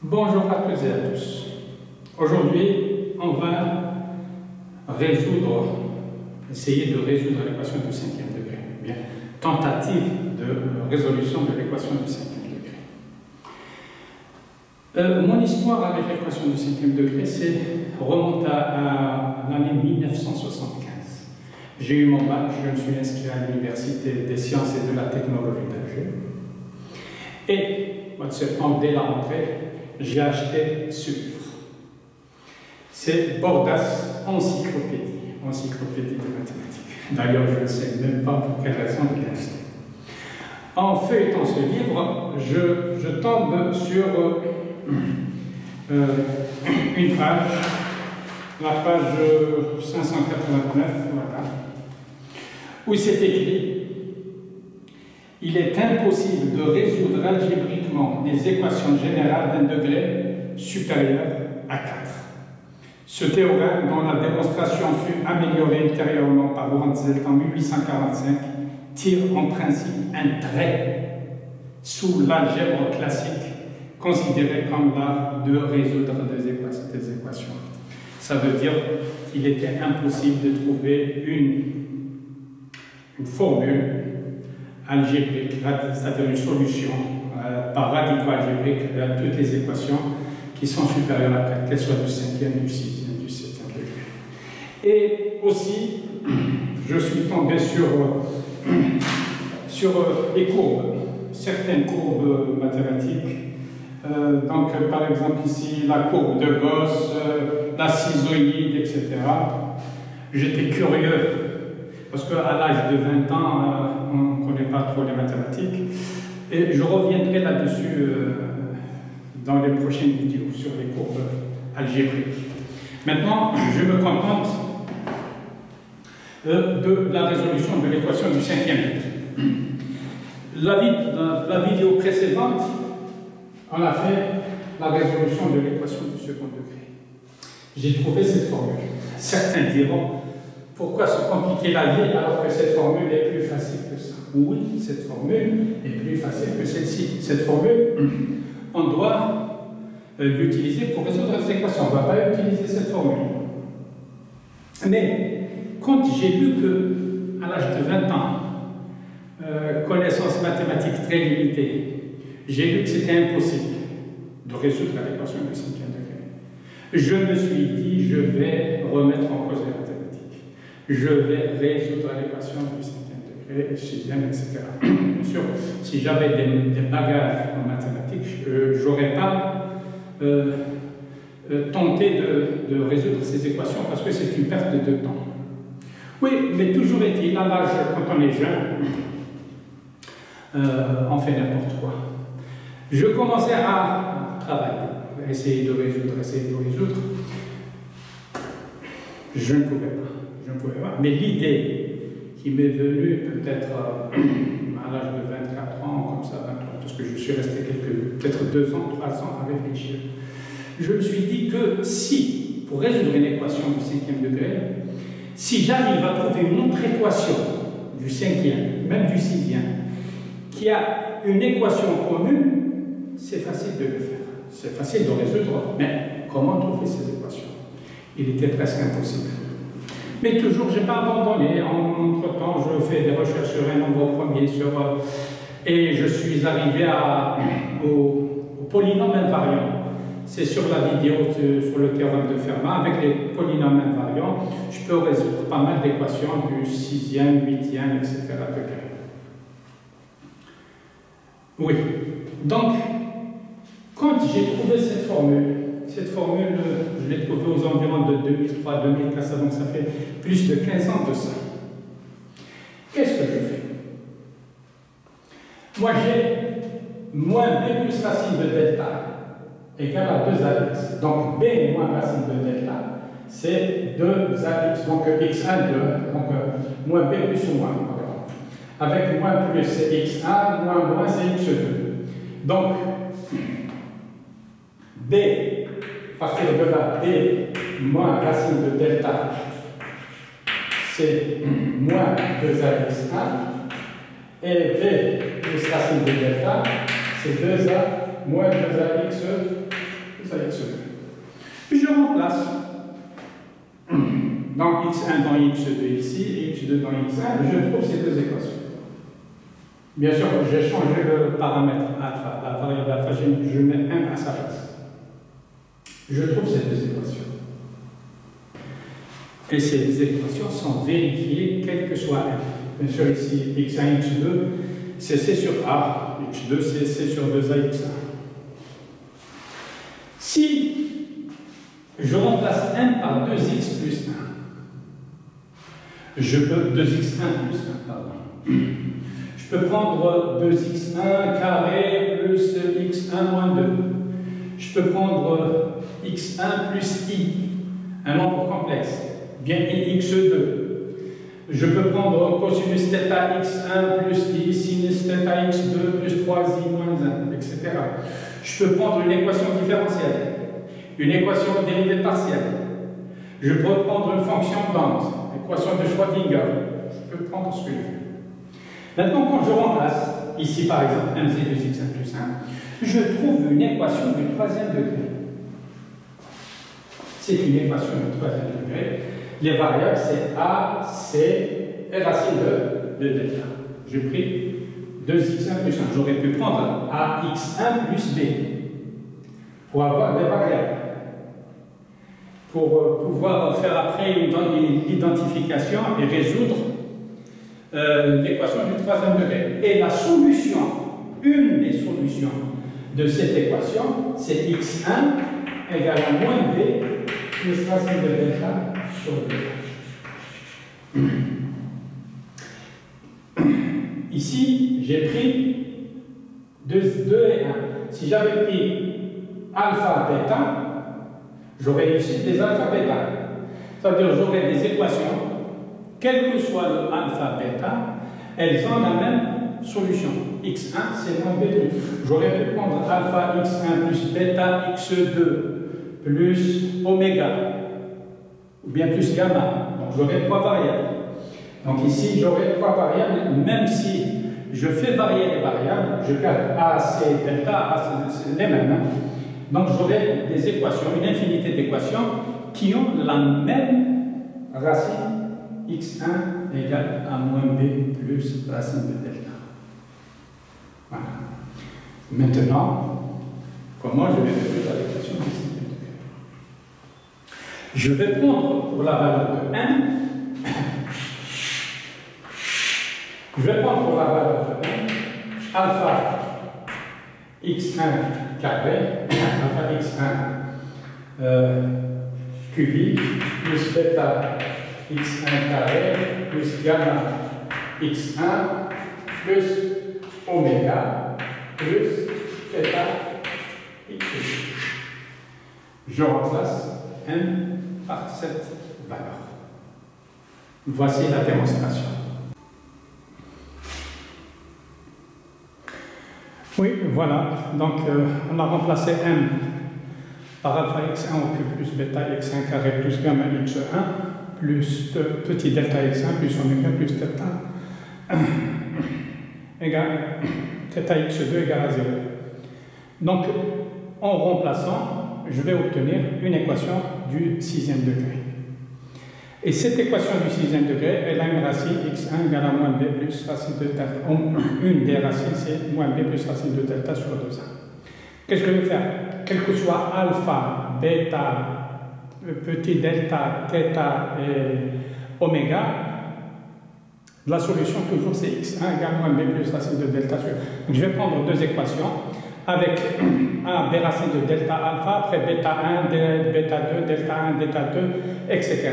Bonjour à toutes et à tous. Aujourd'hui, on va essayer de résoudre l'équation du cinquième degré. Bien, tentative de résolution de l'équation du cinquième degré. Mon histoire avec l'équation du cinquième degré remonte à l'année 1975. J'ai eu mon bac, je me suis inscrit à l'Université des sciences et de la technologie d'Alger. Et, au mois de septembre, dès la rentrée, j'ai acheté ce livre. C'est Bordas, encyclopédie de mathématiques. D'ailleurs, je ne sais même pas pour quelle raison je l'ai acheté. En feuilletant ce livre, je tombe sur une page, la page 589, voilà, où c'est écrit: il est impossible de résoudre algébriquement les équations générales d'un degré supérieur à 4. Ce théorème, dont la démonstration fut améliorée ultérieurement par Lorentz-Zelt en 1845, tire en principe un trait sous l'algèbre classique, considérée comme l'art de résoudre des équations. Ça veut dire qu'il était impossible de trouver une formule algébrique, c'est-à-dire une solution par radicaux-algébrique à toutes les équations qui sont supérieures à 4, qu'elles soient du 5e, du 6e, du 7e degré. Et aussi, je suis tombé sur les courbes, certaines courbes mathématiques. Donc, par exemple, ici, la courbe de Gauss, la cisoïde, etc. J'étais curieux, parce qu'à l'âge de 20 ans, on ne connaît pas trop les mathématiques. Et je reviendrai là-dessus dans les prochaines vidéos sur les courbes algébriques. Maintenant, je me contente de la résolution de l'équation du cinquième degré. La vidéo précédente, on a fait la résolution de l'équation du second degré. J'ai trouvé cette formule. Certains diront: pourquoi se compliquer la vie alors que cette formule est plus facile que ça? Oui, cette formule est plus facile que celle-ci. Cette formule, on doit l'utiliser pour résoudre les équations. On ne va pas utiliser cette formule. Mais quand j'ai lu qu'à l'âge de 20 ans, connaissances mathématiques très limitées, j'ai lu que c'était impossible de résoudre l'équation du cinquième degré. Je me suis dit, je vais remettre en cause les mathématiques. Je vais résoudre l'équation du cinquième degré, 6e, etc. Bien sûr, si j'avais des bagages en mathématiques, je n'aurais pas tenté de résoudre ces équations parce que c'est une perte de temps. Oui, mais toujours est-il, à l'âge, quand on est jeune, on fait n'importe quoi. Je commençais à travailler, essayer de résoudre. Je ne pouvais pas. Mais l'idée qui m'est venue peut-être à l'âge de 24 ans, comme ça, 23, parce que je suis resté peut-être 2 ans, 3 ans à réfléchir, je me suis dit que si, pour résoudre une équation du 5e degré, si j'arrive à trouver une autre équation du 5e, même du 6e, qui a une équation commune, c'est facile de le faire. C'est facile de résoudre, mais comment trouver ces équations? Il était presque impossible. Mais toujours, je n'ai pas abandonné. Entre-temps, je fais des recherches sur un nombre premier, et je suis arrivé au polynôme invariant. C'est sur la vidéo sur le théorème de Fermat. Avec les polynômes invariants, je peux résoudre pas mal d'équations du 6e, 8e, etc. degré. Oui. Donc, quand j'ai trouvé cette formule, je l'ai trouvée aux environs de 2003-2004, donc ça fait plus de 15 ans de ça. Qu'est-ce que je fais? Moi, j'ai moins b plus racine de delta égale à 2ax. Donc, b moins racine de delta, c'est 2ax. Donc, x1, 2. Donc, moins b plus ou moins. Avec moins plus, c'est x1, moins, c'est x2. Donc, b, à partir de là, b moins racine de delta, c'est moins 2ax1. Et b plus racine de delta, c'est 2a moins 2ax x2. Je remplace dans x1 dans x2 ici et x2 dans x1, je trouve ces deux équations. Bien sûr, j'ai changé le paramètre alpha, la variable alpha, je mets 1 à sa place. Je trouve ces deux équations. Et ces équations sont vérifiées quel que soit n. Bien sûr, ici, x1, x2, c'est c sur a, x2, c'est c sur 2a, x1. Si je remplace n par 2x plus 1, je peux 2x1 plus 1, pardon. Je peux prendre 2x1 carré plus x1 moins 2. Je peux prendre x1 plus i, un nombre complexe, bien ix2. Je peux prendre cosinus θ x1 plus i, sinus θ x2 plus 3i moins 1, etc. Je peux prendre une équation différentielle, une équation dérivée partielle. Je peux prendre une fonction d'onde, équation de Schrödinger. Je peux prendre ce que je veux. Maintenant, quand je remplace, ici par exemple, mc plus x1 plus 1, je trouve une équation du troisième degré. C'est une équation du troisième degré. Les variables, c'est a, c et racine de delta. J'ai pris 2x1 plus 1. J'aurais pu prendre ax1 plus b pour avoir des variables. Pour pouvoir faire après une identification et résoudre l'équation du troisième degré. Et la solution, une des solutions de cette équation, c'est x1 égale à moins b plus racine de delta sur 2. Ici, j'ai pris 2 et 1. Si j'avais pris alpha, bêta, j'aurais ici des alpha, bêta. C'est-à-dire j'aurais des équations, quel que soit le alpha, bêta, elles ont la même solution. x1, c'est moins b2. J'aurais pu prendre alpha x1 plus bêta x2 plus oméga, ou bien plus gamma. Donc j'aurais 3 variables. Donc ici, j'aurai 3 variables, même si je fais varier les variables, je garde A, C, delta, A, c'est les mêmes. Hein. Donc j'aurai des équations, une infinité d'équations qui ont la même racine x1 égale à moins b plus racine de delta. Voilà. Maintenant, comment je vais résoudre l'équation du système de degré? Je vais prendre pour la valeur de n, je vais prendre pour la valeur de n alpha x1 carré, alpha x1 cubique plus bêta x1 carré plus gamma x1 plus oméga plus θ x2. Je remplace n par cette valeur. Voici la démonstration. Oui, voilà. Donc, on a remplacé n par alpha x1 au cube plus bêta x1 carré plus gamma x1 plus petit delta x1 plus oméga plus θ égale θ x2 égale à 0. Donc, en remplaçant, je vais obtenir une équation du sixième degré. Et cette équation du sixième degré, elle a une racine x1 égale à moins b plus racine de delta. Une des racines, c'est moins b plus racine de delta sur 2a. Qu'est-ce que je vais faire? Quel que soit alpha, bêta, petit delta, θ et oméga, la solution toujours c'est x1 égale à moins b plus racine de delta sur. Donc je vais prendre deux équations avec a, b racine de delta alpha, après bêta 1, bêta 2, delta 1, delta 2, etc.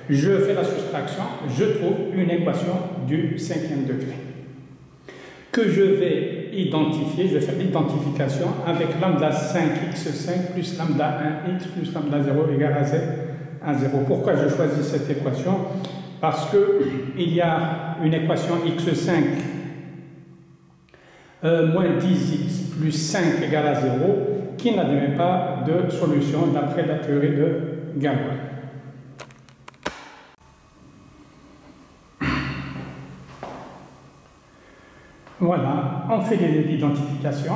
Je fais la soustraction, je trouve une équation du cinquième degré que je vais identifier, je vais faire l'identification avec lambda 5x5 plus lambda 1x plus lambda 0 égale à 0. Pourquoi je choisis cette équation? Parce qu'il y a une équation x5 moins 10x plus 5 égale à 0 qui n'admet pas de solution d'après la théorie de Galois. Voilà, on fait l'identification.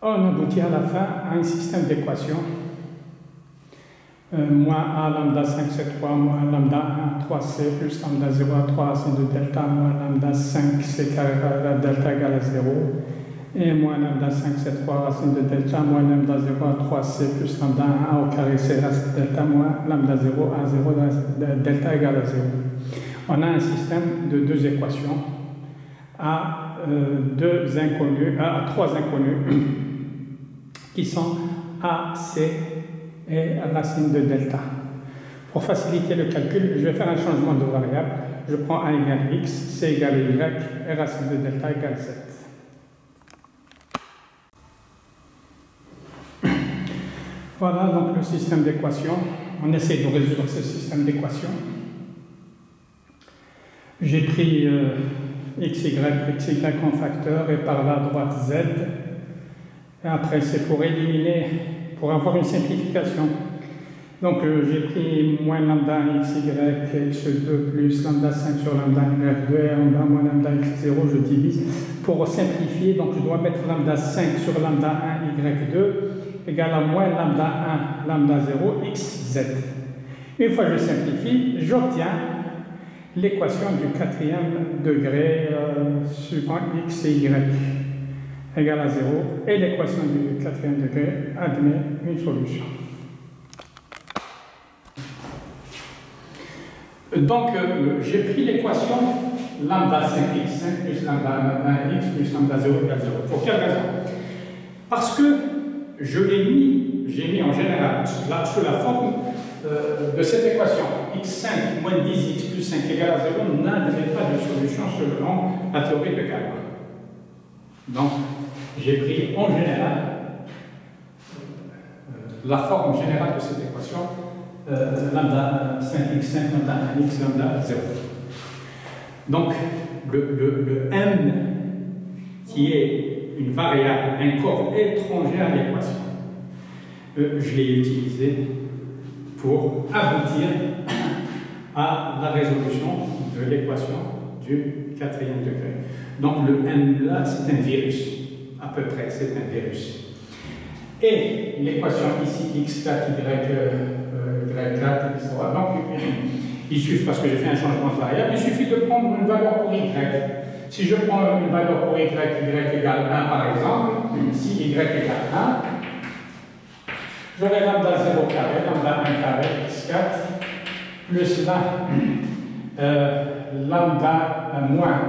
On aboutit à la fin à un système d'équations. Moins A lambda 5 C3 moins lambda 1 3C plus lambda 0 à 3 racine de delta moins lambda 5 C carré delta égale à 0 et moins lambda 5 C3 racine de delta moins lambda 0 à 3C plus lambda 1 A au carré C racine de delta moins lambda 0 à 0 delta égale à 0. On a un système de deux équations à trois inconnus qui sont A, C et racine de delta. Pour faciliter le calcul, je vais faire un changement de variable. Je prends A égale X, C égale Y et racine de delta égale Z. Voilà donc le système d'équations. On essaie de résoudre ce système d'équations. J'ai pris xy en facteur et par là droite z. Et après, c'est pour éliminer, pour avoir une simplification. Donc, j'ai pris moins lambda xy x2 plus lambda 5 sur lambda y2 et en bas moins lambda x0, je divise. Pour simplifier, donc je dois mettre lambda 5 sur lambda 1 y2 égale à moins lambda 1 lambda 0 xz. Une fois que je simplifie, j'obtiens l'équation du quatrième degré suivant x et y égale à 0 et l'équation du quatrième degré admet une solution. Donc, j'ai pris l'équation lambda 5x5 plus lambda 1x plus lambda 0 égale 0. Pour quelle raison? Parce que j'ai mis en général sous la forme de cette équation x5 moins 10x plus 5 égale à 0 n'admet pas de solution selon la théorie de Galois. Donc, j'ai pris en général la forme générale de cette équation lambda 5x5, lambda 1x, lambda 0. Donc, le m qui est une variable, un corps étranger à l'équation, je l'ai utilisé pour aboutir à la résolution de l'équation du quatrième degré. Donc le m là, c'est un virus, à peu près, c'est un virus. Et l'équation ici, x4, y4, etc. Donc il suffit, parce que j'ai fait un changement de variable, il suffit de prendre une valeur pour y. Si je prends une valeur pour y égale 1 par exemple, si y égale 1, j'aurai lambda 0 carré, lambda 1 carré, x4, plus là, lambda moins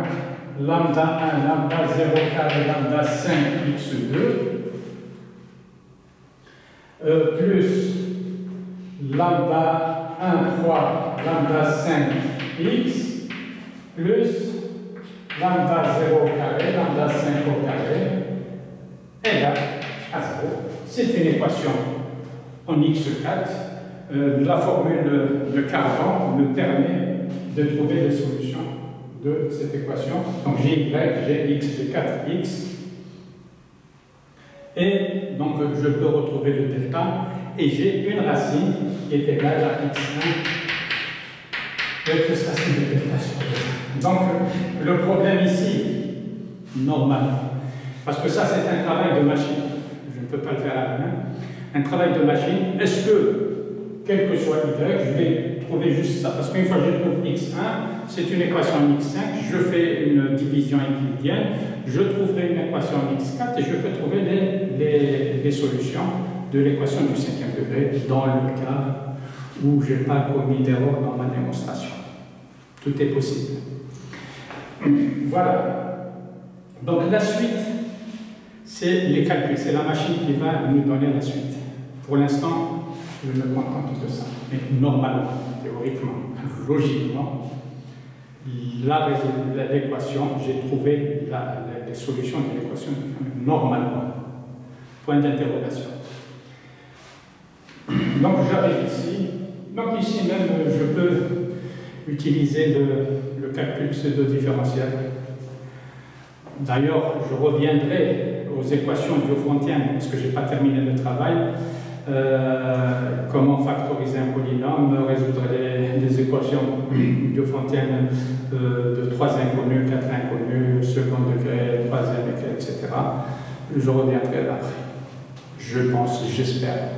lambda 1, lambda 0 carré, lambda 5, x2, plus lambda 1, 3, lambda 5, x, plus lambda 0 carré, lambda 5 au carré, égale à 0. C'est une équation en x4. La formule de Cardan me permet de trouver les solutions de cette équation. Donc j'ai y, j'ai x, j'ai 4x. Et donc je peux retrouver le delta. Et j'ai une racine qui est égale à x1 plus racine de delta sur 2. Donc le problème ici, normalement, parce que ça c'est un travail de machine, je ne peux pas le faire à la main, un travail de machine, est-ce que, quel que soit y, je vais trouver juste ça? Parce qu'une fois que je trouve x1, c'est une équation en x5, je fais une division euclidienne, je trouverai une équation en x4 et je peux trouver les solutions de l'équation du 5e degré dans le cas où je n'ai pas commis d'erreur dans ma démonstration. Tout est possible. Voilà. Donc la suite, c'est les calculs, c'est la machine qui va nous donner la suite. Pour l'instant, je me contente de ça. Mais normalement, théoriquement, logiquement, l'équation, j'ai trouvé les solutions de l'équation normalement. Point d'interrogation. Donc j'arrive ici. Donc ici même, je peux utiliser le calcul pseudo-différentiel. D'ailleurs, je reviendrai aux équations diophantiennes, parce que je n'ai pas terminé le travail. Comment factoriser un polynôme, résoudre les équations diophantiennes de 3 inconnus, 4 inconnus, second degré, troisième, etc. Je reviendrai après. je pense, j'espère,